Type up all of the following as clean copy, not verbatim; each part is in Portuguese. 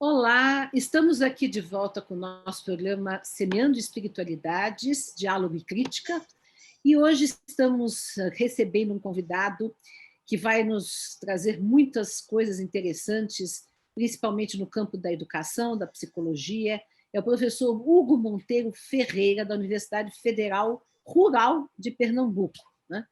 Olá, estamos aqui de volta com o nosso programa Semeando Espiritualidades, Diálogo e Crítica, e hoje estamos recebendo um convidado que vai nos trazer muitas coisas interessantes, principalmente no campo da educação, da psicologia. É o professor Hugo Monteiro Ferreira, da Universidade Federal Rural de Pernambuco, né?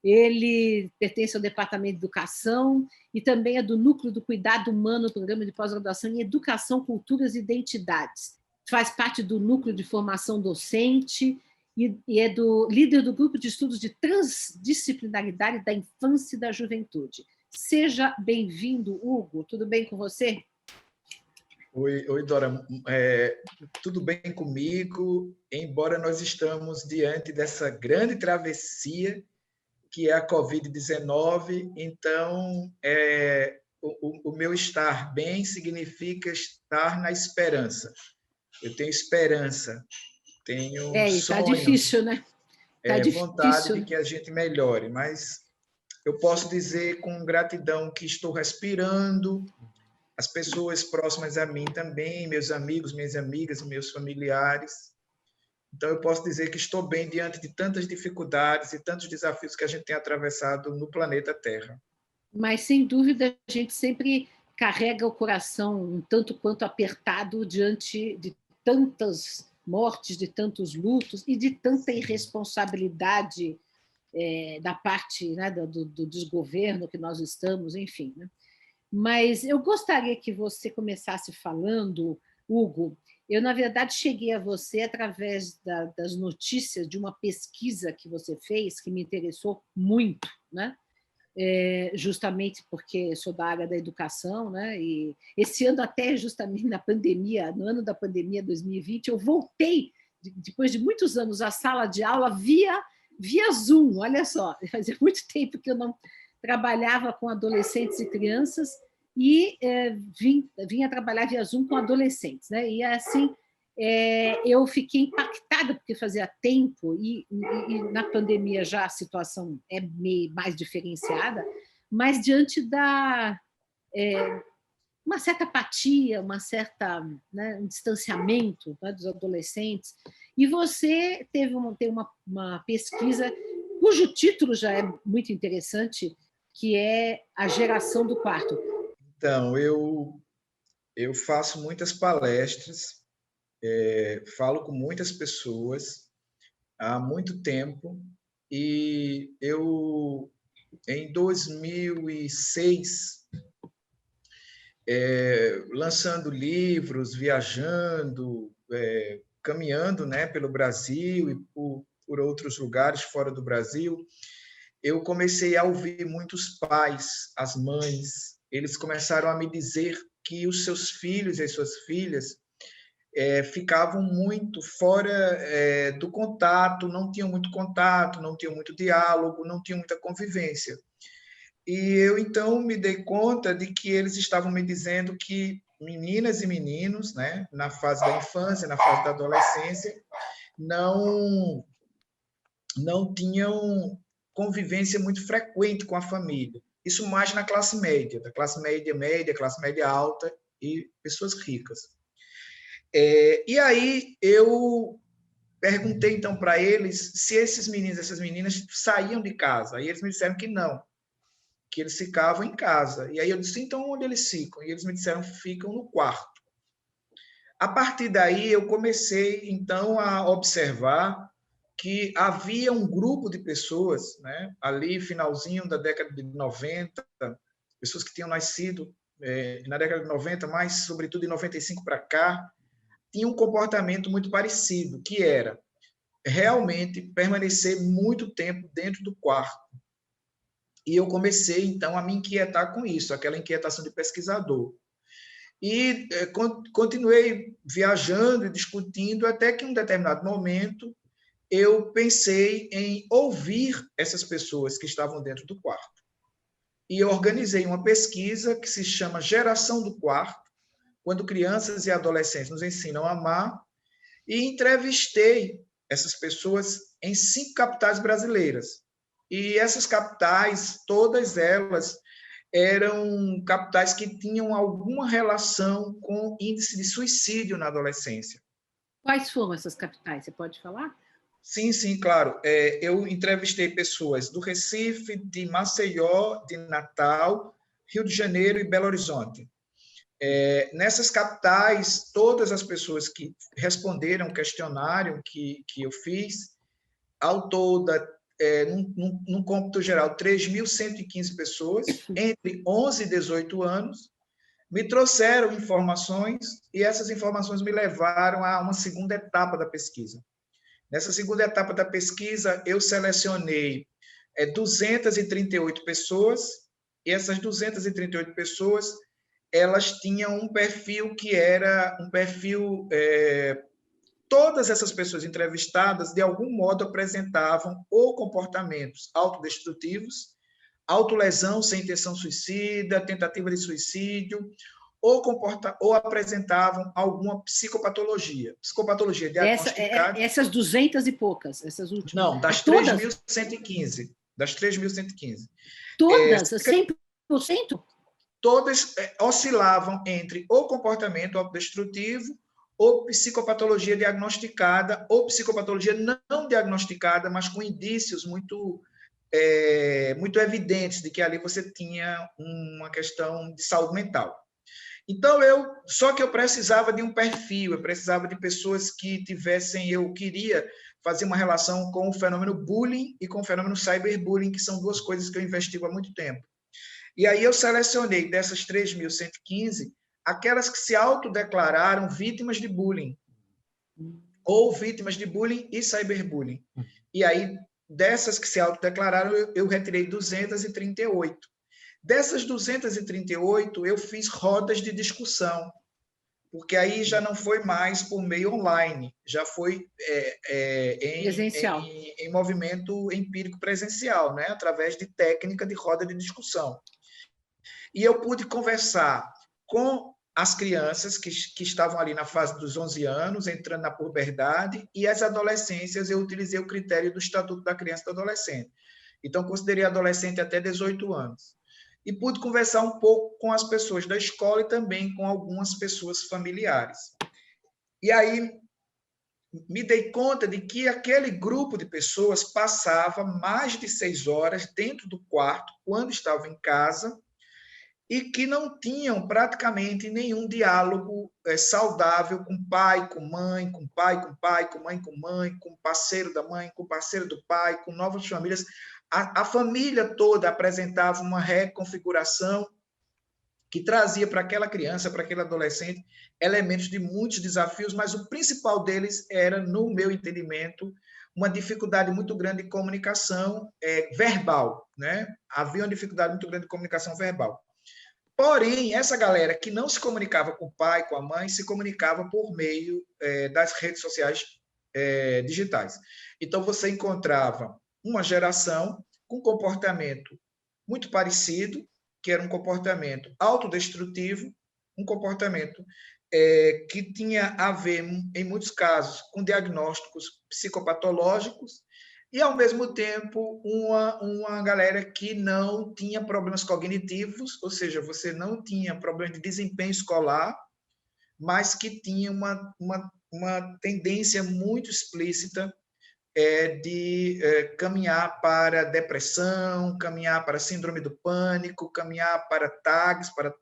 Ele pertence ao Departamento de Educação e também é do Núcleo do Cuidado Humano, Programa de Pós-Graduação em Educação, Culturas e Identidades. Faz parte do Núcleo de Formação Docente e é líder do Grupo de Estudos de Transdisciplinaridade da Infância e da Juventude. Seja bem-vindo, Hugo. Tudo bem com você? Oi, Dora. Tudo bem comigo, embora nós estamos diante dessa grande travessia que é a Covid-19, então o meu estar bem significa estar na esperança. Eu tenho esperança, tenho Está sonhos, difícil, né? Está vontade difícil, de né? que a gente melhore, mas eu posso dizer com gratidão que estou respirando, as pessoas próximas a mim também, meus amigos, minhas amigas, meus familiares. Então, eu posso dizer que estou bem diante de tantas dificuldades e tantos desafios que a gente tem atravessado no planeta Terra. Mas, sem dúvida, a gente sempre carrega o coração um tanto quanto apertado diante de tantas mortes, de tantos lutos e de tanta irresponsabilidade da parte, né, do desgoverno que nós estamos, enfim. Né? Mas eu gostaria que você começasse falando, Hugo. Eu, na verdade, cheguei a você através das notícias de uma pesquisa que você fez, que me interessou muito, né? Justamente porque sou da área da educação, né? E esse ano, até justamente na pandemia, no ano da pandemia 2020, eu voltei, depois de muitos anos, à sala de aula via Zoom. Olha só, fazia muito tempo que eu não trabalhava com adolescentes e crianças e vinha trabalhar via Zoom com adolescentes, né? E assim eu fiquei impactada porque fazia tempo e na pandemia já a situação é meio mais diferenciada, mas diante da uma certa apatia, né, um distanciamento, né, dos adolescentes. E você tem uma pesquisa cujo título já é muito interessante, que é A Geração do Quarto. Então, eu faço muitas palestras, falo com muitas pessoas há muito tempo, e eu, em 2006, lançando livros, viajando, caminhando, né, pelo Brasil e por outros lugares fora do Brasil, eu comecei a ouvir muitos pais, as mães, eles começaram a me dizer que os seus filhos e as suas filhas ficavam muito fora do contato, não tinham muito contato, não tinham muito diálogo, não tinham muita convivência. E eu, então, me dei conta de que eles estavam me dizendo que meninas e meninos, né, na fase da infância, na fase da adolescência, não, não tinham convivência muito frequente com a família. Isso mais na classe média, da classe média média, classe média alta e pessoas ricas. E aí eu perguntei então para eles se esses meninos, essas meninas saíam de casa. E eles me disseram que não, que eles ficavam em casa. E aí eu disse, então onde eles ficam? E eles me disseram, ficam no quarto. A partir daí eu comecei então a observar que havia um grupo de pessoas, né, ali finalzinho da década de 90, pessoas que tinham nascido na década de 90, mas sobretudo em 95 para cá, tinham um comportamento muito parecido, que era realmente permanecer muito tempo dentro do quarto. E eu comecei, então, a me inquietar com isso, aquela inquietação de pesquisador. E continuei viajando e discutindo, até que em um determinado momento eu pensei em ouvir essas pessoas que estavam dentro do quarto. E eu organizei uma pesquisa que se chama Geração do Quarto, quando crianças e adolescentes nos ensinam a amar, e entrevistei essas pessoas em 5 capitais brasileiras. E essas capitais, todas elas eram capitais que tinham alguma relação com índice de suicídio na adolescência. Quais foram essas capitais? Você pode falar? Sim, sim, claro. Eu entrevistei pessoas do Recife, de Maceió, de Natal, Rio de Janeiro e Belo Horizonte. Nessas capitais, todas as pessoas que responderam o questionário que eu fiz, ao todo, num cômputo geral, 3.115 pessoas, entre 11 e 18 anos, me trouxeram informações e essas informações me levaram a uma segunda etapa da pesquisa. Nessa segunda etapa da pesquisa, eu selecionei 238 pessoas e essas 238 pessoas elas tinham um perfil que era um perfil todas essas pessoas entrevistadas, de algum modo, apresentavam ou comportamentos autodestrutivos, autolesão sem intenção suicida, tentativa de suicídio, ou apresentavam alguma psicopatologia. Psicopatologia diagnosticada... Essas 200 e poucas, essas últimas? Não, das 3.115. Das 3.115. Todas? 100%? Todas oscilavam entre ou comportamento autodestrutivo ou psicopatologia diagnosticada, ou psicopatologia não diagnosticada, mas com indícios muito evidentes de que ali você tinha uma questão de saúde mental. Então, só que eu precisava de um perfil, eu precisava de pessoas que tivessem, eu queria fazer uma relação com o fenômeno bullying e com o fenômeno cyberbullying, que são duas coisas que eu investigo há muito tempo. E aí eu selecionei dessas 3.115 aquelas que se autodeclararam vítimas de bullying, ou vítimas de bullying e cyberbullying. E aí, dessas que se autodeclararam, eu retirei 238. Dessas 238, eu fiz rodas de discussão, porque aí já não foi mais por meio online, já foi em movimento empírico presencial, né? Através de técnica de roda de discussão. E eu pude conversar com as crianças que estavam ali na fase dos 11 anos, entrando na puberdade, e as adolescências, eu utilizei o critério do Estatuto da Criança e do Adolescente. Então, considerei adolescente até 18 anos. E pude conversar um pouco com as pessoas da escola e também com algumas pessoas familiares. E aí, me dei conta de que aquele grupo de pessoas passava mais de 6 horas dentro do quarto, quando estava em casa, e que não tinham praticamente nenhum diálogo saudável com pai, com mãe, com pai, com pai, com mãe, com mãe, com parceiro da mãe, com parceiro do pai, com novas famílias. A família toda apresentava uma reconfiguração que trazia para aquela criança, para aquele adolescente, elementos de muitos desafios, mas o principal deles era, no meu entendimento, uma dificuldade muito grande de comunicação verbal, né? Havia uma dificuldade muito grande de comunicação verbal. Porém, essa galera que não se comunicava com o pai, com a mãe, se comunicava por meio das redes sociais digitais. Então, você encontrava uma geração com comportamento muito parecido, que era um comportamento autodestrutivo, um comportamento que tinha a ver, em muitos casos, com diagnósticos psicopatológicos, e, ao mesmo tempo, uma galera que não tinha problemas cognitivos, ou seja, você não tinha problema de desempenho escolar, mas que tinha uma tendência muito explícita de caminhar para depressão, caminhar para síndrome do pânico, caminhar para TAGs, para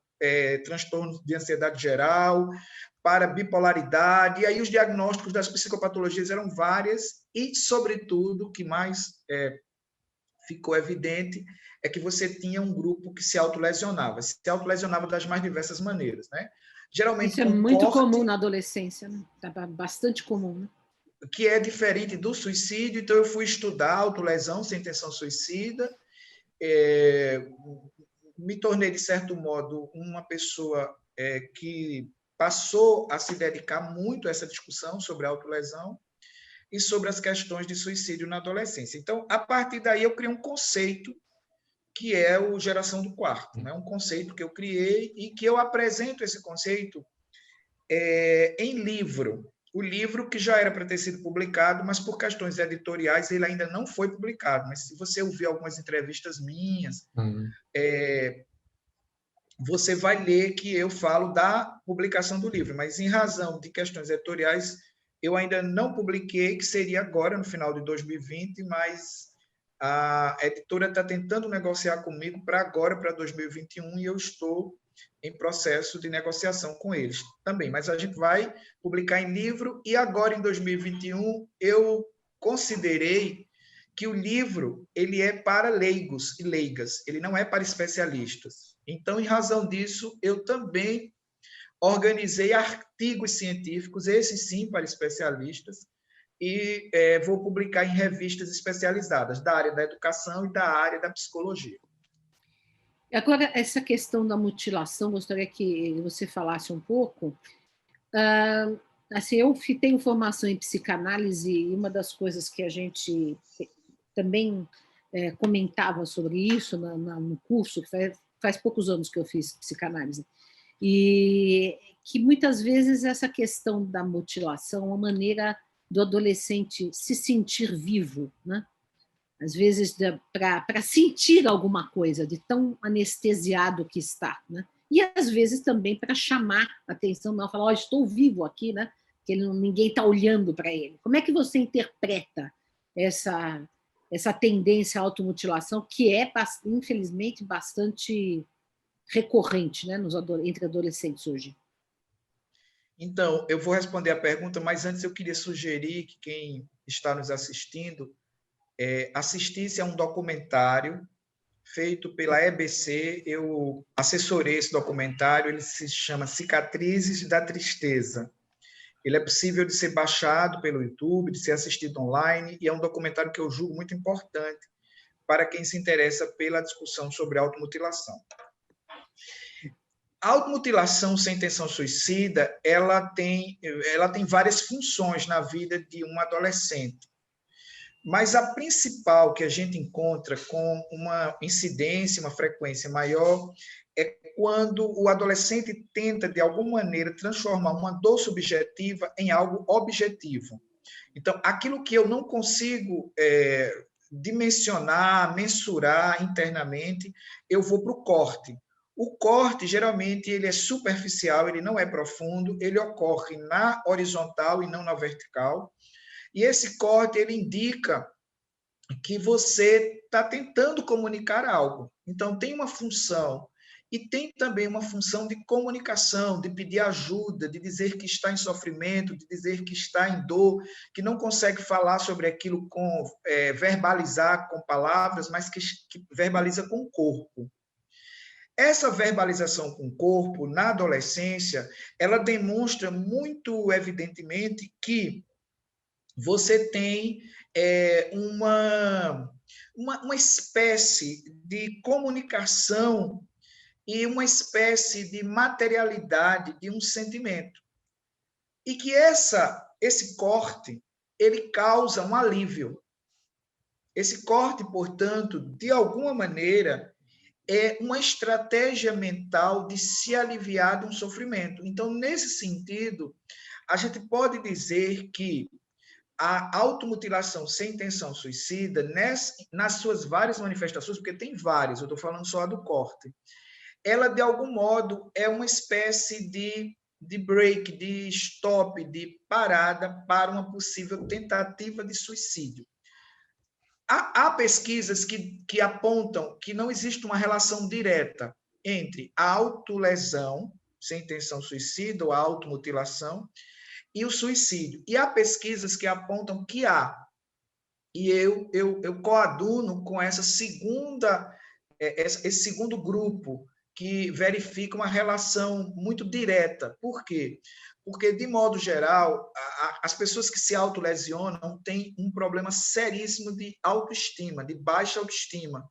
transtornos de ansiedade geral, para bipolaridade, e aí os diagnósticos das psicopatologias eram várias, e, sobretudo, o que mais ficou evidente é que você tinha um grupo que se autolesionava das mais diversas maneiras, né? Geralmente isso é muito comum na adolescência, né? Bastante comum, né? Que é diferente do suicídio, então eu fui estudar autolesão sem intenção suicida, me tornei, de certo modo, uma pessoa que passou a se dedicar muito a essa discussão sobre a autolesão e sobre as questões de suicídio na adolescência. Então, a partir daí, eu criei um conceito que é o Geração do Quarto, né? Um conceito que eu criei e que eu apresento esse conceito em livro. O livro que já era para ter sido publicado, mas por questões editoriais ele ainda não foi publicado. Mas se você ouvir algumas entrevistas minhas, você vai ler que eu falo da publicação do livro, mas em razão de questões editoriais, eu ainda não publiquei, que seria agora, no final de 2020, mas a editora está tentando negociar comigo para agora, para 2021, e eu estou em processo de negociação com eles também. Mas a gente vai publicar em livro, e agora, em 2021, eu considerei que o livro ele é para leigos e leigas, ele não é para especialistas. Então, em razão disso, eu também organizei artigos científicos, esses sim para especialistas, e vou publicar em revistas especializadas da área da educação e da área da psicologia. Agora, essa questão da mutilação, gostaria que você falasse um pouco. Assim, eu tenho formação em psicanálise e uma das coisas que a gente também comentava sobre isso no curso, faz poucos anos que eu fiz psicanálise, e que muitas vezes essa questão da mutilação é uma maneira do adolescente se sentir vivo, né? Às vezes para sentir alguma coisa, de tão anestesiado que está, né? E às vezes também para chamar a atenção, não falar, estou vivo aqui, né? Que ninguém está olhando para ele. Como é que você interpreta essa tendência à automutilação, que é, infelizmente, bastante recorrente, né, entre adolescentes hoje? Então, eu vou responder a pergunta, mas antes eu queria sugerir que quem está nos assistindo assistisse a um documentário feito pela EBC. Eu assessorei esse documentário, ele se chama Cicatrizes da Tristeza. Ele é possível de ser baixado pelo YouTube, de ser assistido online, e é um documentário que eu julgo muito importante para quem se interessa pela discussão sobre automutilação. A automutilação sem intenção suicida, ela tem várias funções na vida de um adolescente. Mas a principal que a gente encontra com uma incidência, uma frequência maior, é quando o adolescente tenta, de alguma maneira, transformar uma dor subjetiva em algo objetivo. Então, aquilo que eu não consigo dimensionar, mensurar internamente, eu vou para o corte. O corte, geralmente, ele é superficial, ele não é profundo, ele ocorre na horizontal e não na vertical. E esse corte, ele indica que você está tentando comunicar algo. Então, tem uma função. E tem também uma função de comunicação, de pedir ajuda, de dizer que está em sofrimento, de dizer que está em dor, que não consegue falar sobre aquilo verbalizar com palavras, mas que verbaliza com o corpo. Essa verbalização com o corpo, na adolescência, ela demonstra muito evidentemente que você tem uma espécie de comunicação e uma espécie de materialidade de um sentimento. E que esse corte, ele causa um alívio. Esse corte, portanto, de alguma maneira, é uma estratégia mental de se aliviar de um sofrimento. Então, nesse sentido, a gente pode dizer que a automutilação sem intenção suicida, nas suas várias manifestações, porque tem várias, eu estou falando só do corte, ela, de algum modo, é uma espécie de break, de stop, de parada para uma possível tentativa de suicídio. Há pesquisas que apontam que não existe uma relação direta entre a autolesão, sem intenção suicida, ou a automutilação, e o suicídio. E há pesquisas que apontam que há. E eu coaduno com esse segundo grupo, que verifica uma relação muito direta. Por quê? Porque, de modo geral, as pessoas que se autolesionam têm um problema seríssimo de autoestima, de baixa autoestima.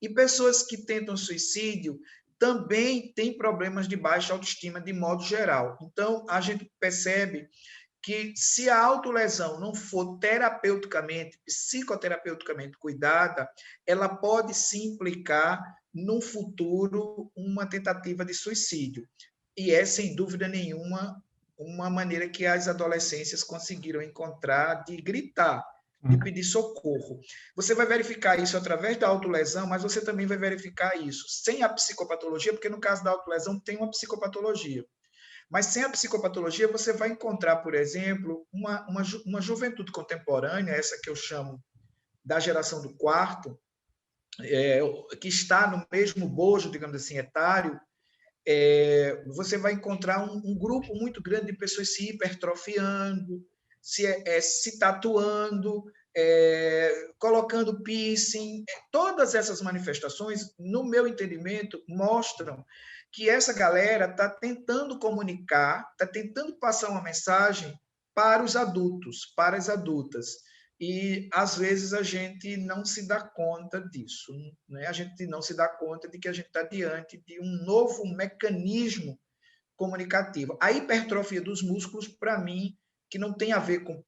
E pessoas que tentam suicídio também têm problemas de baixa autoestima, de modo geral. Então, a gente percebe que, se a autolesão não for terapeuticamente, psicoterapeuticamente cuidada, ela pode se implicar, no futuro, uma tentativa de suicídio. E é, sem dúvida nenhuma, uma maneira que as adolescências conseguiram encontrar de gritar de pedir socorro. Você vai verificar isso através da autolesão, mas você também vai verificar isso sem a psicopatologia, porque no caso da autolesão tem uma psicopatologia. Mas sem a psicopatologia, você vai encontrar, por exemplo, uma juventude contemporânea, essa que eu chamo da geração do quarto, que está no mesmo bojo, digamos assim, etário. Você vai encontrar um grupo muito grande de pessoas se hipertrofiando, se tatuando, colocando piercing. Todas essas manifestações, no meu entendimento, mostram que essa galera está tentando comunicar, está tentando passar uma mensagem para os adultos, para as adultas. E, às vezes, a gente não se dá conta disso, né? A gente não se dá conta de que a gente está diante de um novo mecanismo comunicativo. A hipertrofia dos músculos, para mim, que não tem a ver com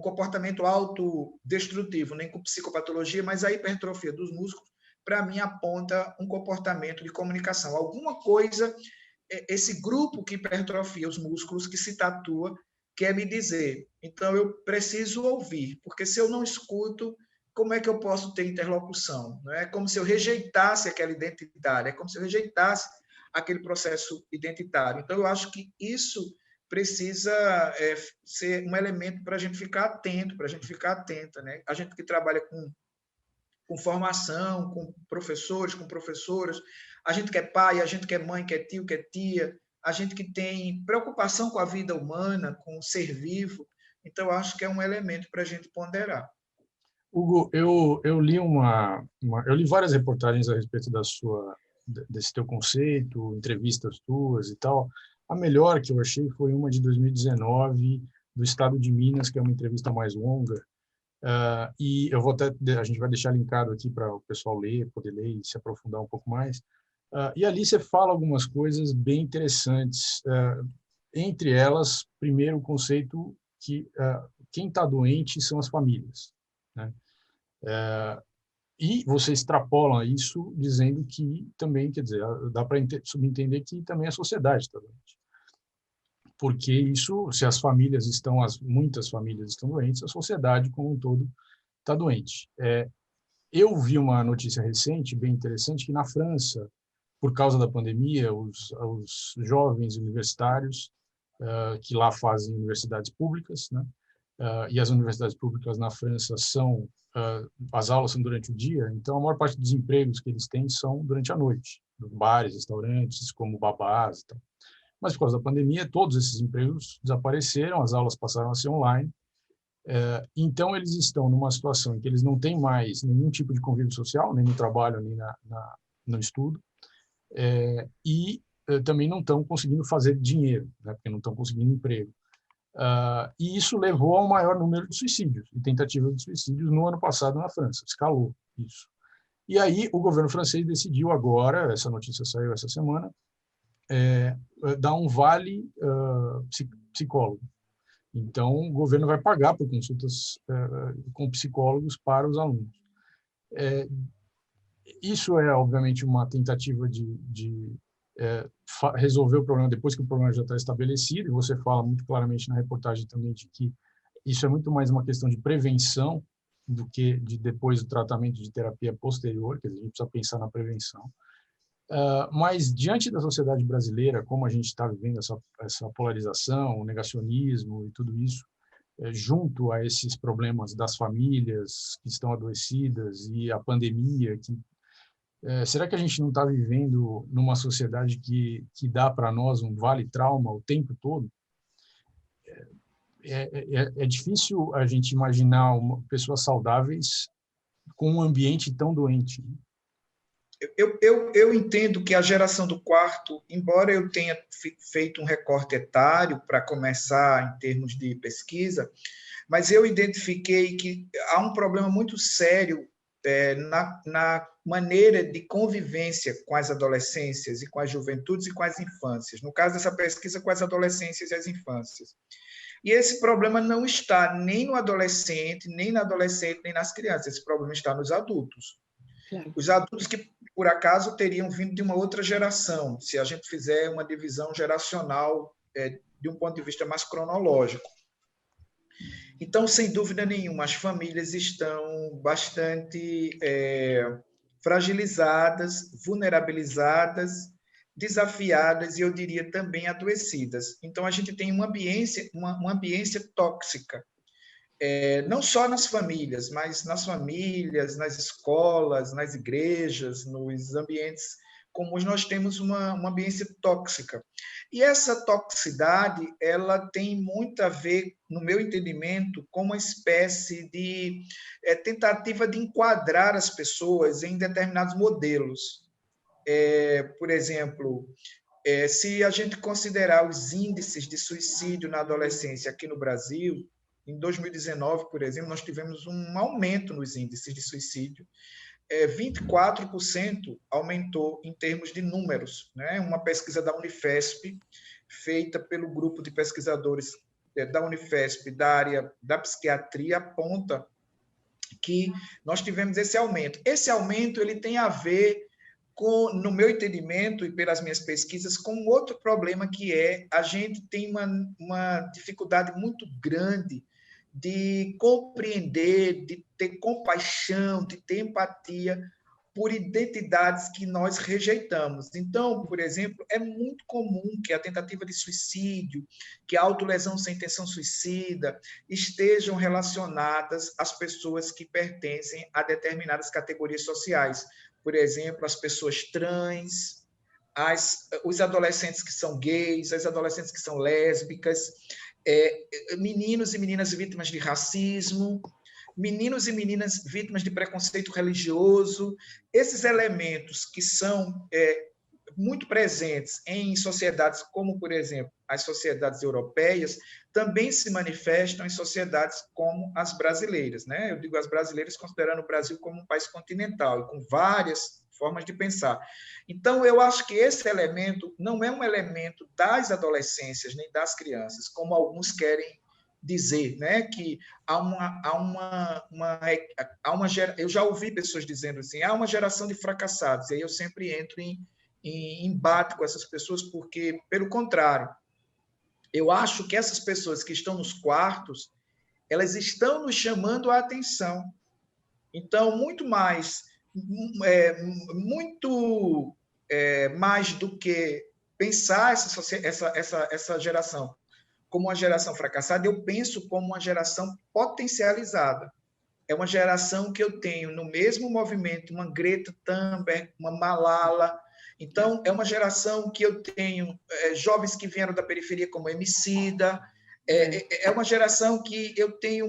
comportamento autodestrutivo, nem com psicopatologia, mas a hipertrofia dos músculos, para mim, aponta um comportamento de comunicação. Alguma coisa, esse grupo que hipertrofia os músculos, que se tatua, quer me dizer. Então, eu preciso ouvir, porque se eu não escuto, como é que eu posso ter interlocução? Não é como se eu rejeitasse aquela identidade, é como se eu rejeitasse aquele processo identitário. Então, eu acho que isso precisa ser um elemento para a gente ficar atento, para a gente ficar atenta, né? A gente que trabalha com formação, com professores, com professoras, a gente que é pai, a gente que é mãe, que é tio, que é tia, a gente que tem preocupação com a vida humana, com o ser vivo. Então, acho que é um elemento para a gente ponderar. Hugo, eu li eu li várias reportagens a respeito desse teu conceito, entrevistas tuas e tal. A melhor que eu achei foi uma de 2019 do Estado de Minas, que é uma entrevista mais longa. E eu vou a gente vai deixar linkado aqui para o pessoal ler, poder ler e se aprofundar um pouco mais. E ali você fala algumas coisas bem interessantes. Entre elas, primeiro, o conceito que quem está doente são as famílias, né? E você extrapola isso dizendo que também, quer dizer, dá para subentender que também a sociedade está doente. Porque isso, se as famílias muitas famílias estão doentes, a sociedade como um todo está doente. Eu vi uma notícia recente, bem interessante, que na França, por causa da pandemia, os jovens universitários que lá fazem universidades públicas, né? E as universidades públicas na França as aulas são durante o dia, então a maior parte dos empregos que eles têm são durante a noite, nos bares, restaurantes, como babás e tal. Mas por causa da pandemia, todos esses empregos desapareceram, as aulas passaram a ser online. Então eles estão numa situação em que eles não têm mais nenhum tipo de convívio social, nem no trabalho, nem no estudo, e também não estão conseguindo fazer dinheiro, né, porque não estão conseguindo emprego. E isso levou ao maior número de suicídios e tentativas de suicídios no ano passado na França, escalou isso. E aí o governo francês decidiu agora, essa notícia saiu essa semana, dar um vale psicólogo. Então o governo vai pagar por consultas com psicólogos para os alunos. Isso é obviamente uma tentativa de resolver o problema depois que o problema já está estabelecido, e você fala muito claramente na reportagem também de que isso é muito mais uma questão de prevenção do que de depois do tratamento de terapia posterior, quer dizer, a gente precisa pensar na prevenção. Mas diante da sociedade brasileira, como a gente está vivendo essa polarização, o negacionismo e tudo isso, junto a esses problemas das famílias que estão adoecidas e a pandemia será que a gente não está vivendo numa sociedade que dá para nós um vale-trauma o tempo todo? É difícil a gente imaginar pessoas saudáveis com um ambiente tão doente. Eu entendo que a geração do quarto, embora eu tenha feito um recorte etário para começar em termos de pesquisa, mas eu identifiquei que há um problema muito sério na maneira de convivência com as adolescências e com as juventudes e com as infâncias. No caso dessa pesquisa, com as adolescências e as infâncias. E esse problema não está nem no adolescente, nem na adolescente, nem nas crianças. Esse problema está nos adultos. Claro. Os adultos que, por acaso, teriam vindo de uma outra geração, se a gente fizer uma divisão geracional de um ponto de vista mais cronológico. Então, sem dúvida nenhuma, as famílias estão bastante fragilizadas, vulnerabilizadas, desafiadas e, eu diria, também adoecidas. Então, a gente tem uma ambiência tóxica, não só nas famílias, mas nas famílias, nas escolas, nas igrejas, nos ambientes comuns, nós temos uma ambiência tóxica. E essa toxicidade, ela tem muito a ver, no meu entendimento, com uma espécie de tentativa de enquadrar as pessoas em determinados modelos. Por exemplo, se a gente considerar os índices de suicídio na adolescência aqui no Brasil, em 2019, por exemplo, nós tivemos um aumento nos índices de suicídio. 24% aumentou em termos de números, né? Uma pesquisa da Unifesp, feita pelo grupo de pesquisadores da Unifesp, da área da psiquiatria, aponta que nós tivemos esse aumento. Esse aumento ele tem a ver com, no meu entendimento e pelas minhas pesquisas, com outro problema que a gente tem uma dificuldade muito grande de compreender, de ter compaixão, de ter empatia por identidades que nós rejeitamos. Então, por exemplo, é muito comum que a tentativa de suicídio, que a autolesão sem intenção suicida estejam relacionadas às pessoas que pertencem a determinadas categorias sociais. Por exemplo, as pessoas trans, os adolescentes que são gays, as adolescentes que são lésbicas, meninos e meninas vítimas de racismo, meninos e meninas vítimas de preconceito religioso. Esses elementos que são muito presentes em sociedades como, por exemplo, as sociedades europeias, também se manifestam em sociedades como as brasileiras, né? Eu digo as brasileiras considerando o Brasil como um país continental e com várias formas de pensar. Então, eu acho que esse elemento não é um elemento das adolescências nem das crianças, como alguns querem dizer, né? Que eu já ouvi pessoas dizendo assim, há uma geração de fracassados, e aí eu sempre entro em embate com essas pessoas, porque, pelo contrário, eu acho que essas pessoas que estão nos quartos, elas estão nos chamando a atenção. Então, muito mais do que pensar essa geração como uma geração fracassada, eu penso como uma geração potencializada. É uma geração que eu tenho no mesmo movimento uma Greta Thunberg, uma Malala. Então, é uma geração que eu tenho jovens que vieram da periferia como Emicida. É uma geração que eu tenho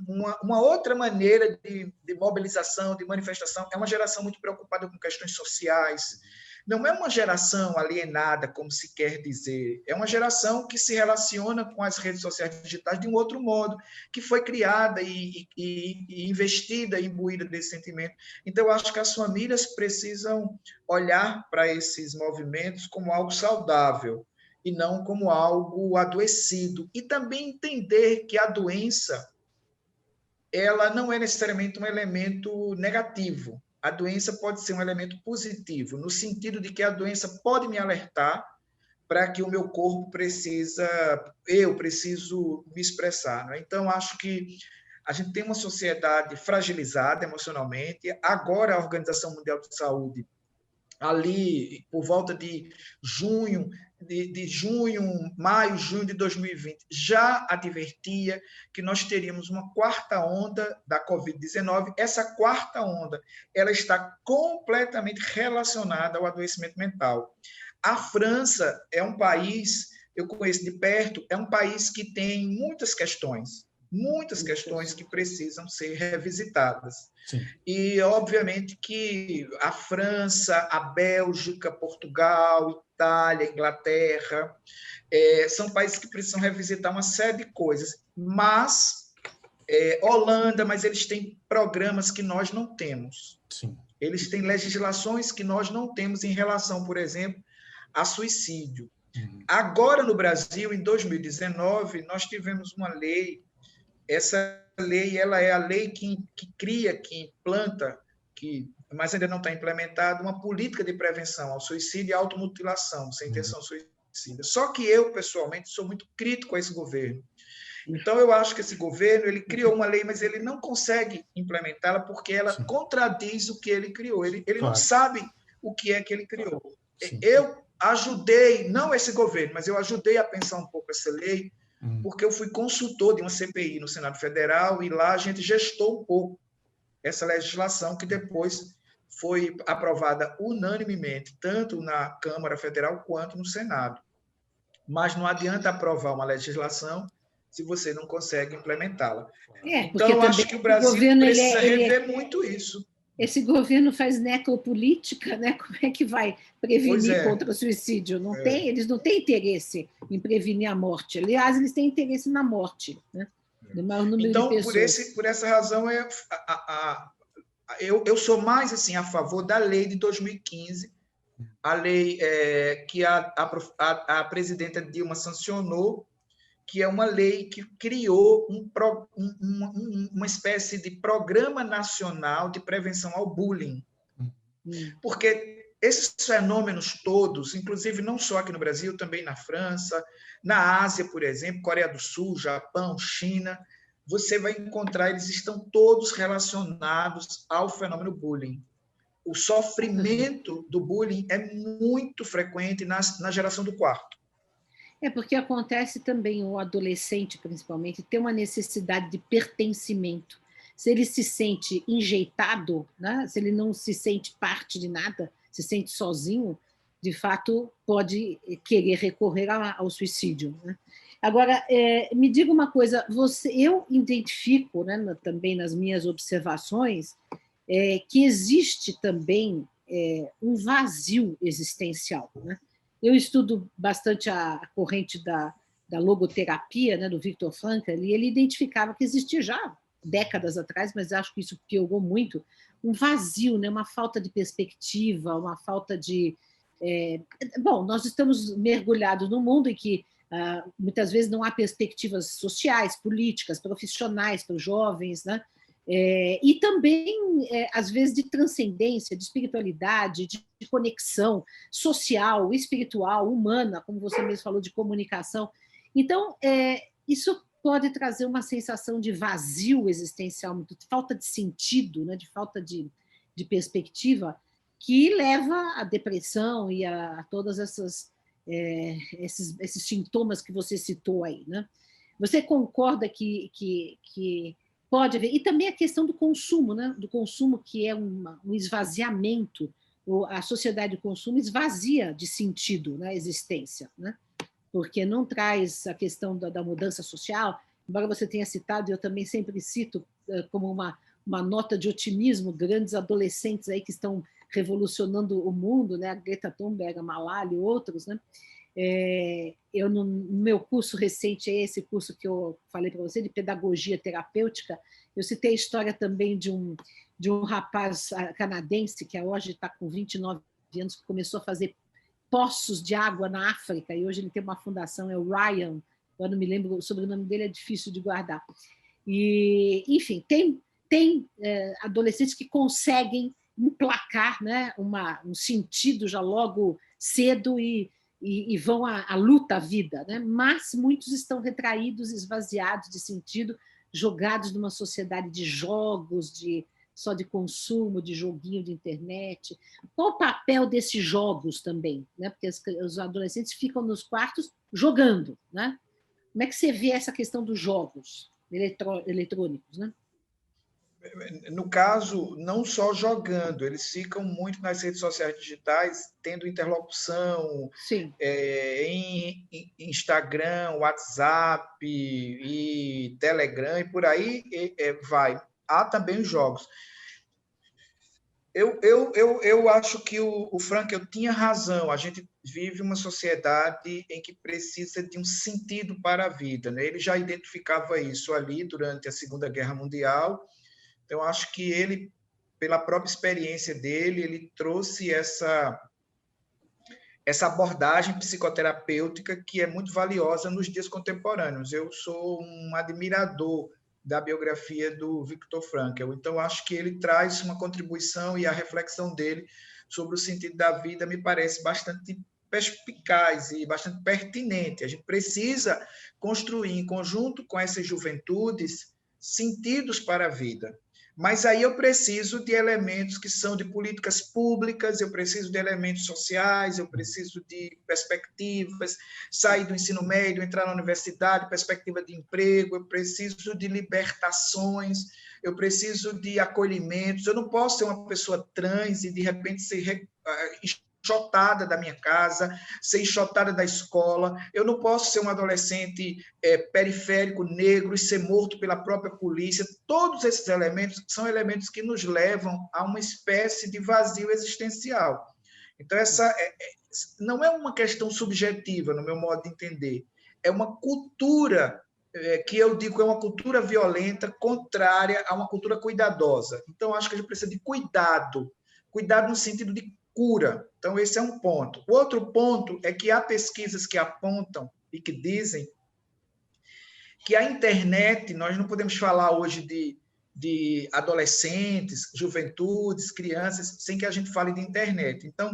uma outra maneira de mobilização, de manifestação. É uma geração muito preocupada com questões sociais. Não é uma geração alienada, como se quer dizer. É uma geração que se relaciona com as redes sociais digitais de um outro modo, que foi criada e investida, imbuída desse sentimento. Então, eu acho que as famílias precisam olhar para esses movimentos como algo saudável e não como algo adoecido. E também entender que a doença ela não é necessariamente um elemento negativo. A doença pode ser um elemento positivo, no sentido de que a doença pode me alertar para que o meu corpo eu preciso me expressar. Né? Então, acho que a gente tem uma sociedade fragilizada emocionalmente. Agora, a Organização Mundial de Saúde, ali por volta de junho, maio, junho de 2020, já advertia que nós teríamos uma quarta onda da Covid-19. Essa quarta onda ela está completamente relacionada ao adoecimento mental. A França é um país, eu conheço de perto, é um país que tem muitas questões que precisam ser revisitadas. Sim. E, obviamente, que a França, a Bélgica, Portugal, Itália, Inglaterra, são países que precisam revisitar uma série de coisas. Mas, Holanda, mas eles têm programas que nós não temos. Sim. Eles têm legislações que nós não temos em relação, por exemplo, a suicídio. Agora, no Brasil, em 2019, nós tivemos uma lei. Essa lei ela é a lei que cria, que implanta, mas ainda não está implementada, uma política de prevenção ao suicídio e à automutilação, sem intenção suicida. Só que eu, pessoalmente, sou muito crítico a esse governo. Então, eu acho que esse governo ele criou uma lei, mas ele não consegue implementá-la porque ela contradiz o que ele criou. Ele não sabe o que é que ele criou. Eu ajudei, não esse governo, mas eu ajudei a pensar um pouco essa lei, porque eu fui consultor de uma CPI no Senado Federal e lá a gente gestou um pouco essa legislação que depois foi aprovada unanimemente, tanto na Câmara Federal quanto no Senado. Mas não adianta aprovar uma legislação se você não consegue implementá-la. Então, eu acho que o Brasil precisa rever muito isso. Esse governo faz necropolítica, né? Como é que vai prevenir contra o suicídio? Não tem, eles não têm interesse em prevenir a morte. Aliás, eles têm interesse na morte, né? Do maior número então, de pessoas. Por essa razão, eu sou mais assim, a favor da lei de 2015, a lei que a presidenta Dilma sancionou, que é uma lei que criou uma espécie de programa nacional de prevenção ao bullying. Porque esses fenômenos todos, inclusive não só aqui no Brasil, também na França, na Ásia, por exemplo, Coreia do Sul, Japão, China, você vai encontrar, eles estão todos relacionados ao fenômeno bullying. O sofrimento do bullying é muito frequente na geração do quarto. Porque acontece também, o adolescente, principalmente, tem uma necessidade de pertencimento. Se ele se sente enjeitado, né? Se ele não se sente parte de nada, se sente sozinho, de fato, pode querer recorrer ao suicídio, né? Agora, me diga uma coisa, eu identifico, né, também nas minhas observações, que existe também um vazio existencial, né? Eu estudo bastante a corrente da logoterapia, né, do Viktor Frankl, e ele identificava que existia já décadas atrás, mas acho que isso piorou muito, um vazio, né, uma falta de perspectiva, uma falta de... Bom, nós estamos mergulhados num mundo em que muitas vezes não há perspectivas sociais, políticas, profissionais para os jovens, né? E também, às vezes, de transcendência, de espiritualidade, de conexão social, espiritual, humana, como você mesmo falou, de comunicação. Então, isso pode trazer uma sensação de vazio existencial, de falta de sentido, né, de falta de perspectiva, que leva à depressão e a todos esses sintomas que você citou aí, né? Você concorda que pode haver, e também a questão do consumo, né? Do consumo, que é um esvaziamento, a sociedade do consumo esvazia de sentido na existência, né? Porque não traz a questão da mudança social, embora você tenha citado, e eu também sempre cito como uma nota de otimismo, grandes adolescentes aí que estão revolucionando o mundo, né? A Greta Thunberg, a Malala e outros, né? Eu, no meu curso recente, esse curso que eu falei para você, de pedagogia terapêutica, eu citei a história também de um rapaz canadense que hoje está com 29 anos, que começou a fazer poços de água na África, e hoje ele tem uma fundação, é o Ryan, eu não me lembro, o sobrenome dele é difícil de guardar. E, enfim, tem adolescentes que conseguem emplacar, né, um sentido já logo cedo e vão à luta à vida, né? Mas muitos estão retraídos, esvaziados de sentido, jogados numa sociedade de jogos, só de consumo, de joguinho de internet. Qual o papel desses jogos também, né? Porque os adolescentes ficam nos quartos jogando, né? Como é que você vê essa questão dos jogos eletrônicos, né? No caso, não só jogando, eles ficam muito nas redes sociais digitais, tendo interlocução em Instagram, WhatsApp e Telegram, e por aí vai. Há também os jogos. Eu acho que o Frankl tinha razão. A gente vive uma sociedade em que precisa de um sentido para a vida, né? Ele já identificava isso ali durante a Segunda Guerra Mundial. Então, acho que ele, pela própria experiência dele, ele trouxe essa abordagem psicoterapêutica que é muito valiosa nos dias contemporâneos. Eu sou um admirador da biografia do Viktor Frankl, então acho que ele traz uma contribuição e a reflexão dele sobre o sentido da vida me parece bastante perspicaz e bastante pertinente. A gente precisa construir, em conjunto com essas juventudes, sentidos para a vida. Mas aí eu preciso de elementos que são de políticas públicas, eu preciso de elementos sociais, eu preciso de perspectivas, sair do ensino médio, entrar na universidade, perspectiva de emprego, eu preciso de libertações, eu preciso de acolhimentos. Eu não posso ser uma pessoa trans e, de repente, ser enxotada da minha casa, ser enxotada da escola. Eu não posso ser um adolescente periférico, negro, e ser morto pela própria polícia. Todos esses elementos são elementos que nos levam a uma espécie de vazio existencial. Então, essa não é uma questão subjetiva, no meu modo de entender. É uma cultura que eu digo é uma cultura violenta, contrária a uma cultura cuidadosa. Então, acho que a gente precisa de cuidado no sentido de cura. Então, esse é um ponto. O outro ponto é que há pesquisas que apontam e que dizem que a internet, nós não podemos falar hoje de adolescentes, juventudes, crianças, sem que a gente fale de internet. Então,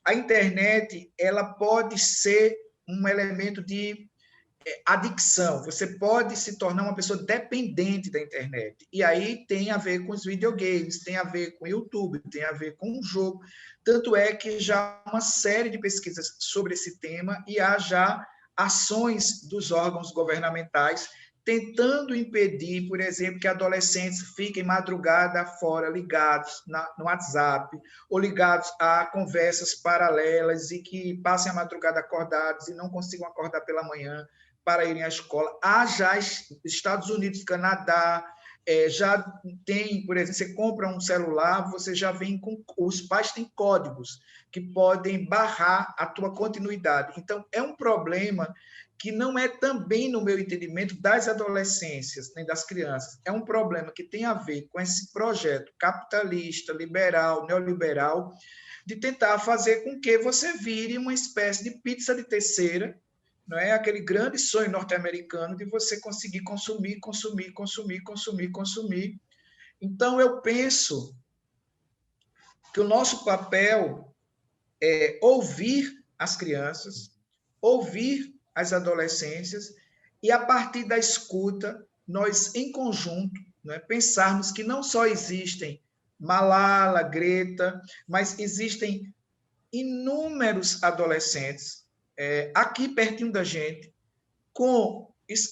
a internet, ela pode ser um elemento de adicção. Você pode se tornar uma pessoa dependente da internet. E aí tem a ver com os videogames, tem a ver com o YouTube, tem a ver com o jogo. Tanto é que já há uma série de pesquisas sobre esse tema e há já ações dos órgãos governamentais tentando impedir, por exemplo, que adolescentes fiquem madrugada fora ligados no WhatsApp ou ligados a conversas paralelas e que passem a madrugada acordados e não consigam acordar pela manhã para irem à escola. Há já Estados Unidos, Canadá, já tem, por exemplo, você compra um celular, você já vem com... Os pais têm códigos que podem barrar a tua continuidade. Então, é um problema que não é também, no meu entendimento, das adolescências, nem das crianças. É um problema que tem a ver com esse projeto capitalista, liberal, neoliberal, de tentar fazer com que você vire uma espécie de pizza de terceira, não é aquele grande sonho norte-americano de você conseguir consumir. Então, eu penso que o nosso papel é ouvir as crianças, ouvir as adolescências e, a partir da escuta, nós, em conjunto, não é, pensarmos que não só existem Malala, Greta, mas existem inúmeros adolescentes aqui pertinho da gente,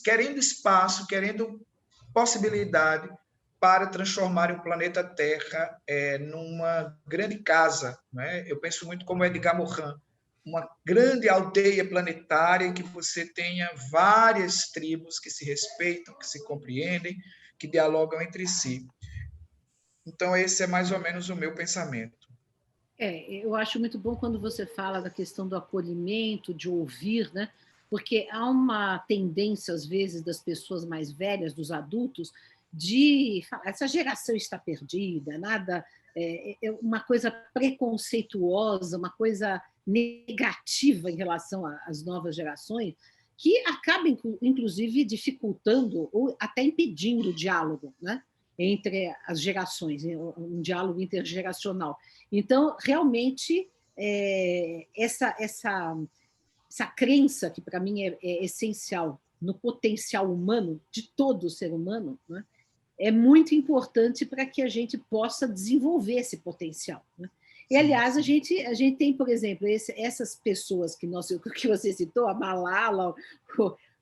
querendo espaço, querendo possibilidade para transformar o planeta Terra numa grande casa. Né? Eu penso muito como Edgar Morin, uma grande aldeia planetária em que você tenha várias tribos que se respeitam, que se compreendem, que dialogam entre si. Então, esse é mais ou menos o meu pensamento. Eu acho muito bom quando você fala da questão do acolhimento, de ouvir, né? Porque há uma tendência, às vezes, das pessoas mais velhas, dos adultos, de falar, essa geração está perdida, nada, uma coisa preconceituosa, uma coisa negativa em relação às novas gerações, que acaba, inclusive, dificultando ou até impedindo o diálogo, né? Entre as gerações, um diálogo intergeracional. Então, realmente, essa crença, que para mim é essencial no potencial humano, de todo ser humano, né, é muito importante para que a gente possa desenvolver esse potencial. Né? E, aliás, a gente tem, por exemplo, essas pessoas que você citou, a Malala,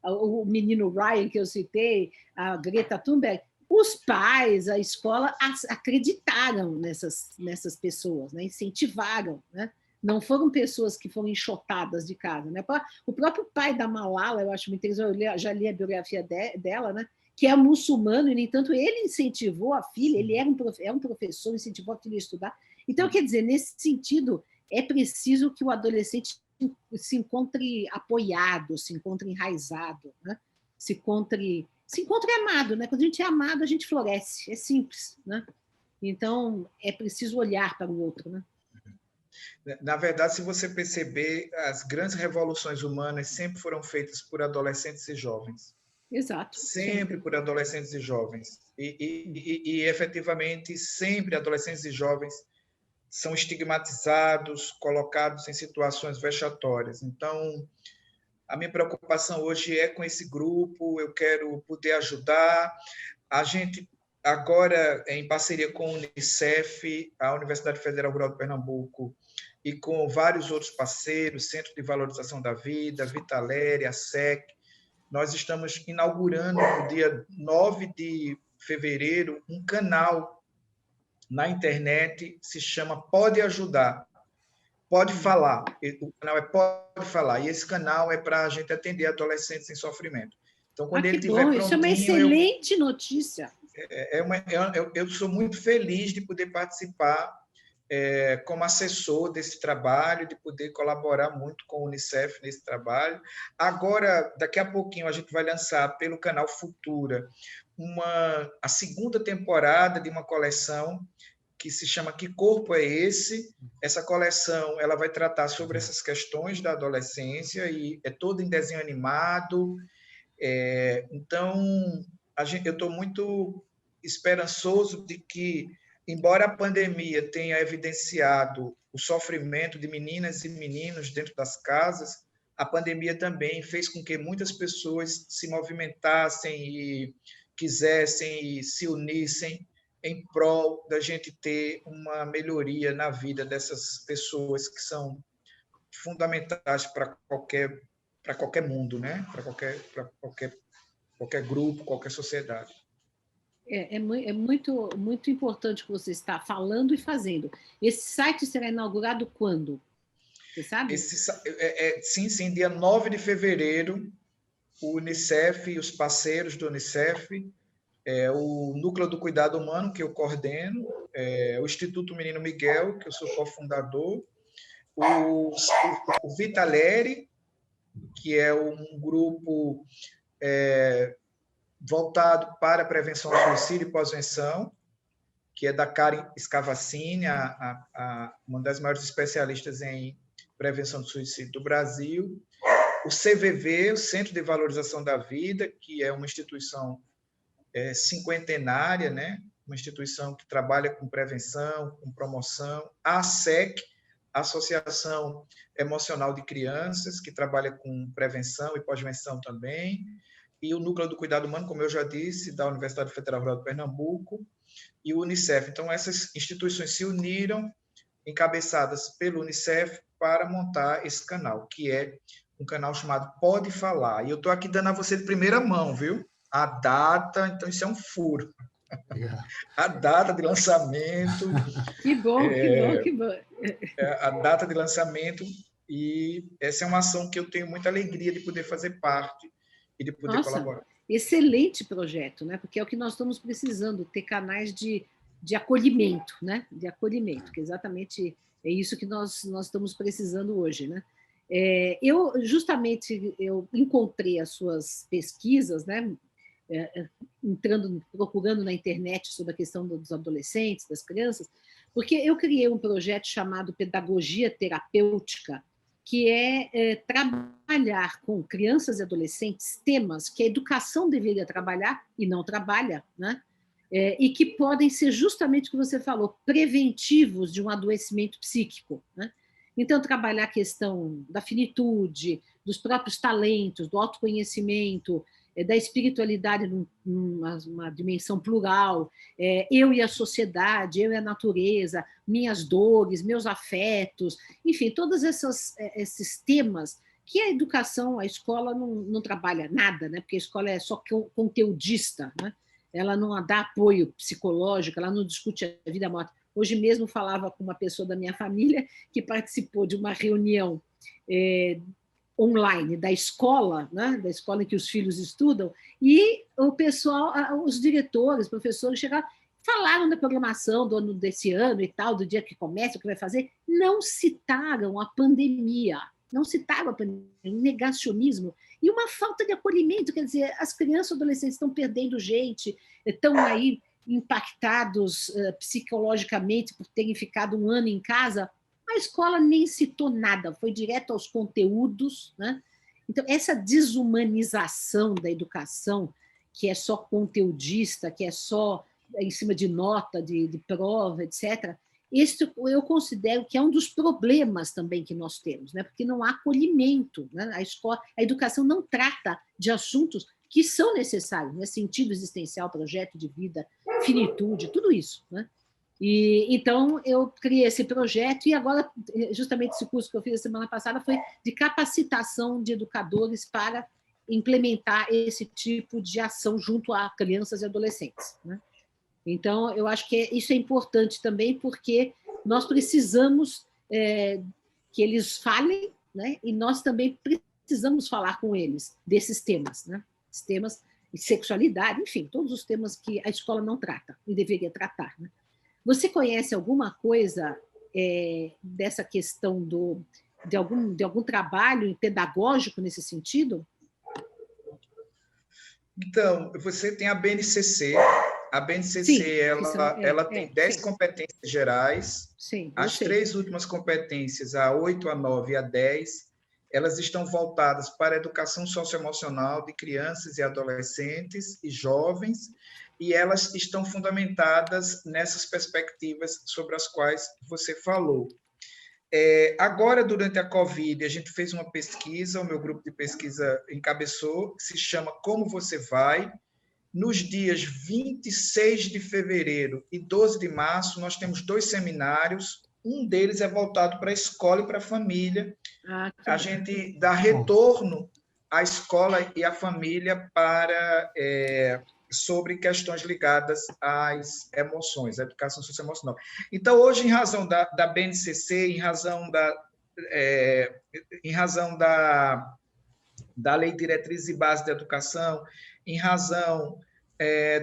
o menino Ryan, que eu citei, a Greta Thunberg, os pais, a escola acreditaram nessas pessoas, né? Incentivaram, né? Não foram pessoas que foram enxotadas de casa. Né? O próprio pai da Malala, eu acho muito interessante, eu já li a biografia dela, né? Que é muçulmano, e, no entanto, ele incentivou a filha, ele é um professor, incentivou a filha a estudar. Então, quer dizer, nesse sentido, é preciso que o adolescente se encontre apoiado, se encontre enraizado, né? se encontre amado, né? Quando a gente é amado, a gente floresce, é simples, né? Então, é preciso olhar para o outro, né? Na verdade, se você perceber, as grandes revoluções humanas sempre foram feitas por adolescentes e jovens. Exato. Sempre por adolescentes e jovens. E efetivamente, sempre adolescentes e jovens são estigmatizados, colocados em situações vexatórias. Então, a minha preocupação hoje é com esse grupo, eu quero poder ajudar. A gente, agora, em parceria com a Unicef, a Universidade Federal Rural de Pernambuco, e com vários outros parceiros, Centro de Valorização da Vida, Vitaléria, a SEC, nós estamos inaugurando, no dia 9 de fevereiro, um canal na internet, se chama Pode Ajudar. Pode Falar. O canal é Pode Falar. E esse canal é para a gente atender adolescentes em sofrimento. Então, quando ele estiver prontinho... Isso é uma excelente notícia. Eu sou muito feliz de poder participar como assessor desse trabalho, de poder colaborar muito com a Unicef nesse trabalho. Agora, daqui a pouquinho, a gente vai lançar pelo canal Futura a segunda temporada de uma coleção que se chama Que Corpo é Esse? Essa coleção ela vai tratar sobre essas questões da adolescência e é toda em desenho animado. Então, eu estou muito esperançoso de que, embora a pandemia tenha evidenciado o sofrimento de meninas e meninos dentro das casas, a pandemia também fez com que muitas pessoas se movimentassem e quisessem e se unissem em prol da gente ter uma melhoria na vida dessas pessoas que são fundamentais para qualquer mundo, né? Para qualquer grupo, qualquer sociedade. É muito importante o que você está falando e fazendo. Esse site será inaugurado quando? Você sabe? Sim, dia 9 de fevereiro, o Unicef e os parceiros do Unicef, o Núcleo do Cuidado Humano, que eu coordeno, o Instituto Menino Miguel, que eu sou cofundador, o Vitaléria, que é um grupo voltado para a prevenção do suicídio e pós-venção, que é da Karen Scavacini, uma das maiores especialistas em prevenção do suicídio do Brasil, o CVV, o Centro de Valorização da Vida, que é uma instituição cinquentenária, né? Uma instituição que trabalha com prevenção, com promoção, a ASEC, Associação Emocional de Crianças, que trabalha com prevenção e pós-venção também, e o Núcleo do Cuidado Humano, como eu já disse, da Universidade Federal Rural de Pernambuco, e o Unicef. Então, essas instituições se uniram, encabeçadas pelo Unicef, para montar esse canal, que é um canal chamado Pode Falar. E eu estou aqui dando a você de primeira mão, viu? A data, então isso é um furo. A data de lançamento. Que bom, que bom. A data de lançamento, e essa é uma ação que eu tenho muita alegria de poder fazer parte e de poder colaborar. Excelente projeto, né? Porque é o que nós estamos precisando, ter canais de acolhimento, né? De acolhimento, que exatamente é isso que nós estamos precisando hoje, né? Eu encontrei as suas pesquisas, né? Procurando na internet sobre a questão dos adolescentes, das crianças, porque eu criei um projeto chamado Pedagogia Terapêutica, que é trabalhar com crianças e adolescentes temas que a educação deveria trabalhar e não trabalha, né? E que podem ser justamente o que você falou, preventivos de um adoecimento psíquico, né? Então, trabalhar a questão da finitude, dos próprios talentos, do autoconhecimento, da espiritualidade numa dimensão plural, eu e a sociedade, eu e a natureza, minhas dores, meus afetos, enfim, todos esses temas que a educação, a escola não trabalha nada, né? Porque a escola é só conteudista, né? Ela não dá apoio psicológico, ela não discute a vida e a morte. Hoje mesmo falava com uma pessoa da minha família que participou de uma reunião online da escola, né, da escola em que os filhos estudam, e o pessoal, os diretores, professores chegaram, falaram da programação do ano desse ano e tal, do dia que começa, o que vai fazer, não citaram a pandemia, negacionismo e uma falta de acolhimento, quer dizer, as crianças e adolescentes estão perdendo gente, estão aí impactados psicologicamente por terem ficado um ano em casa. A escola nem citou nada, foi direto aos conteúdos, né? Então, essa desumanização da educação, que é só conteudista, que é só em cima de nota, de prova, etc., Esse eu considero que é um dos problemas também que nós temos, né? Porque não há acolhimento, né? A educação não trata de assuntos que são necessários, né? Sentido existencial, projeto de vida, finitude, tudo isso, né? Então, eu criei esse projeto e agora, justamente esse curso que eu fiz a semana passada foi de capacitação de educadores para implementar esse tipo de ação junto a crianças e adolescentes, né? Então, eu acho que isso é importante também, porque nós precisamos que eles falem, né? E nós também precisamos falar com eles desses temas, né? Esses temas de sexualidade, enfim, todos os temas que a escola não trata e deveria tratar, né? Você conhece alguma coisa dessa questão de algum trabalho pedagógico nesse sentido? Então, você tem a BNCC. A BNCC Sim, ela tem 10 sim. competências gerais. Sim, As 3 últimas competências, a 8, a 9 e a 10, elas estão voltadas para a educação socioemocional de crianças e adolescentes e jovens, e elas estão fundamentadas nessas perspectivas sobre as quais você falou. Agora, durante a Covid, a gente fez uma pesquisa, o meu grupo de pesquisa encabeçou, que se chama Como Você Vai? Nos dias 26 de fevereiro e 12 de março, nós temos 2 seminários, um deles é voltado para a escola e para a família. A gente dá retorno à escola e à família sobre questões ligadas às emoções, à educação socioemocional. Então, hoje, em razão da BNCC, em razão da Lei de Diretrizes e Bases da Educação, em razão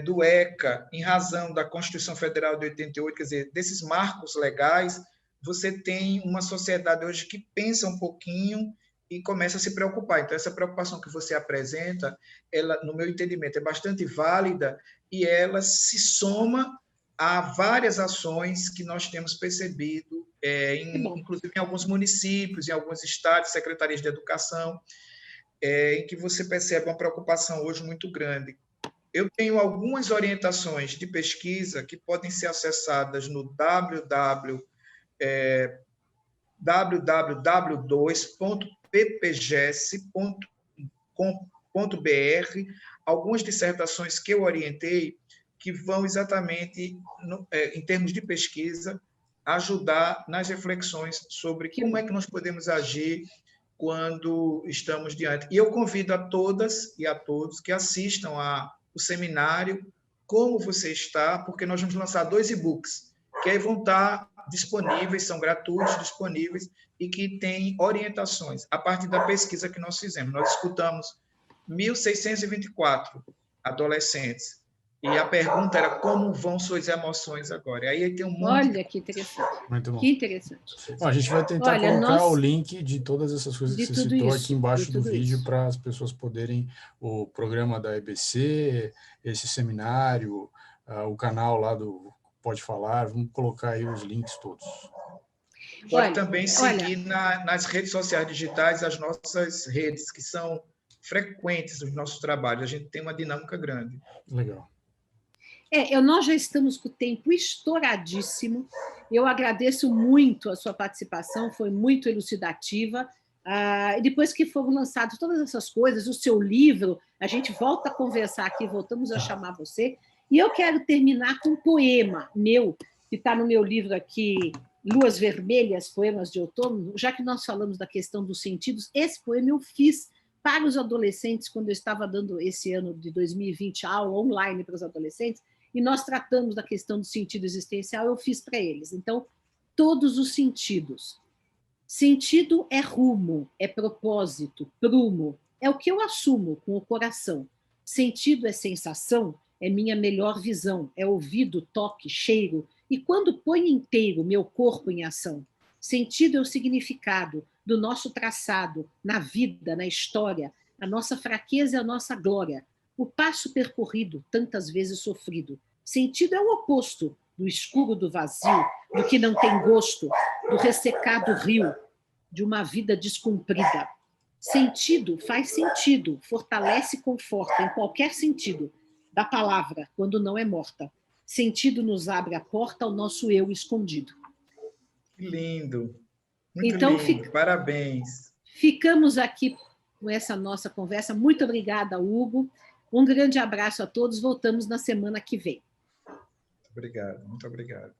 do ECA, em razão da Constituição Federal de 88, quer dizer, desses marcos legais, você tem uma sociedade hoje que pensa um pouquinho e começa a se preocupar. Então, essa preocupação que você apresenta, ela, no meu entendimento, é bastante válida e ela se soma a várias ações que nós temos percebido, inclusive em alguns municípios, em alguns estados, secretarias de educação, em que você percebe uma preocupação hoje muito grande. Eu tenho algumas orientações de pesquisa que podem ser acessadas no www.ppges.com.br, algumas dissertações que eu orientei que vão exatamente, em termos de pesquisa, ajudar nas reflexões sobre como é que nós podemos agir quando estamos diante. E eu convido a todas e a todos que assistam o seminário Como Você Está, porque nós vamos lançar 2 e-books, que aí vão estar disponíveis, são gratuitos, disponíveis, e que têm orientações a partir da pesquisa que nós fizemos. Nós escutamos 1.624 adolescentes, e a pergunta era como vão suas emoções agora. E aí tem um monte. Olha, que interessante. Muito bom. Que interessante. Bom, a gente vai tentar colocar o link de todas essas coisas que você citou aqui embaixo do vídeo para as pessoas poderem, o programa da EBC, esse seminário, o canal lá do Pode Falar, vamos colocar aí os links todos. Pode também seguir nas redes sociais digitais as nossas redes, que são frequentes nos nossos trabalhos. A gente tem uma dinâmica grande. Legal. Nós já estamos com o tempo estouradíssimo. Eu agradeço muito a sua participação, foi muito elucidativa. E depois que foram lançadas todas essas coisas, o seu livro, a gente volta a conversar aqui, voltamos a chamar você. E eu quero terminar com um poema meu, que está no meu livro aqui, Luas Vermelhas, Poemas de Outono. Já que nós falamos da questão dos sentidos, esse poema eu fiz para os adolescentes, quando eu estava dando esse ano de 2020 aula online para os adolescentes, e nós tratamos da questão do sentido existencial, eu fiz para eles. Então, todos os sentidos. Sentido é rumo, é propósito, prumo, é o que eu assumo com o coração. Sentido é sensação, é minha melhor visão, é ouvido, toque, cheiro, e quando põe inteiro meu corpo em ação. Sentido é o significado do nosso traçado, na vida, na história, a nossa fraqueza e a nossa glória, o passo percorrido, tantas vezes sofrido. Sentido é o oposto do escuro, do vazio, do que não tem gosto, do ressecado rio, de uma vida descumprida. Sentido faz sentido, fortalece e conforta em qualquer sentido da palavra, quando não é morta. Sentido nos abre a porta ao nosso eu escondido. Que lindo. Muito Então, lindo. Parabéns. ficamos aqui com essa nossa conversa. Muito obrigada, Hugo. Um grande abraço a todos. Voltamos na semana que vem. Obrigado, muito obrigado.